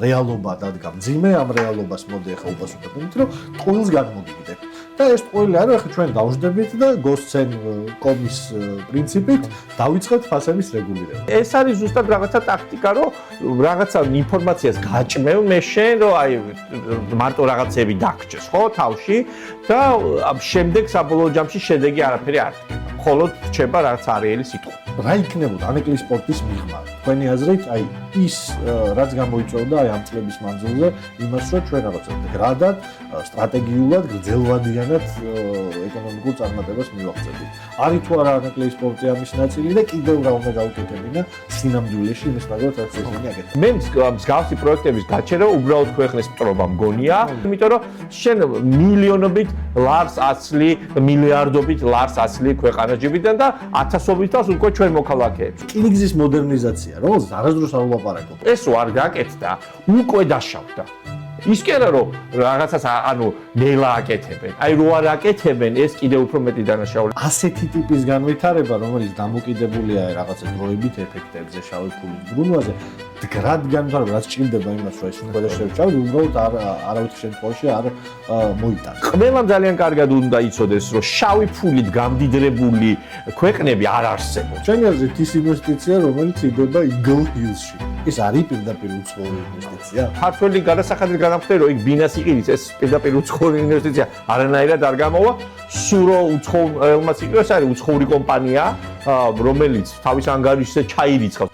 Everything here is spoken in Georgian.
რეალობა დადგა მძიმე, ამ რეალობას მოდი ახლა უპასუხებთ, რომ ტყუილს განმოგიგდებ. და ეს ტყუილი არა, ახლა ჩვენ დავждებით და goscen.com-ის პრინციპით დავიწყებთ ფასების რეგულირება. ეს არის ზუსტად რაღაცა ტაქტიკა, რომ რაღაცა ინფორმაციას გაჭმევ მე შენ, რომ აი მარტო რაღაცები დაგჭეს, ხო, თავში და შემდეგ საბოლოო ჯამში შედეგი არაფერი არ იქნება. მხოლოდ რჩება რაღაც არეელი სიტყვა. რა იქნებოდა ანეკლი სპორტის მიღმა? თქვენი აზრით, აი ის რაც გამოიწვევდა აი ამ წლების მანძილზე იმას, რომ ჩვენ რაღაცა გრადად, სტრატეგიულად, გრძელვადიანად ეკონომიკურ წარმატებას მივაღწევთ. არის თუ არა ანეკლი სპორტი ამის ნაწილი და კიდევ რა უნდა გავუკეთებინა სინამდვილეში იმის მაგალითად რაც ესენი აკეთებს. მე მსგავსი პროექტების გაჩერება უბრალოდ ქვეყნის მტრობა მგონია, იმიტომ რომ შენ მილიონობით ლარს აცლი, მილიარდობით ლარს აცლი ქვეყანაჯებიდან და ათასობით თავს უკვე ჩვენ მოქალაქეებს. რკინიგზის მოდერნიზაცია, რომელზეც არასდროს არ ვლაპარაკობ. ესო არ გაკეთდა, უკვე დაშავდა. ის კი არა რომ რაღაცას ანუ ნელა აკეთებენ. აი რო არ აკეთებენ, ეს კიდევ უფრო მეტი დანაშაული. ასეთი ტიპის განვითარება, რომელიც დამოკიდებულია რაღაცა დროებით ეფექტებზე, შავი ფულის ბრუნვაზე, მდგრად განვითარება, რაც ჭირდება იმას, რომ ეს ყველაშევ ჩავდი, უბრალოდ არავითარ შემთხვევაში არ მოიტანს. ყველამ ძალიან კარგად უნდა იცოდეს, რომ შავი ფულით გამდიდრებული ქვეყნები არ არსებობს. ჩემი აზრით ის ინვესტიცია, რომელიც იდება Eagle Hills-ში. ეს არის პირდაპირ უცხოური ინვესტიცია. ქართველი გადასახადის განახდე, რომ იქ ბინას იყიდის, ეს პირდაპირ უცხოური ინვესტიცია არანაირად არ გამოვა. სურო უცხოელმაც იყო, ეს არის უცხოური კომპანია, რომელიც თავის ანგარიშზე ჩაირიცხავს.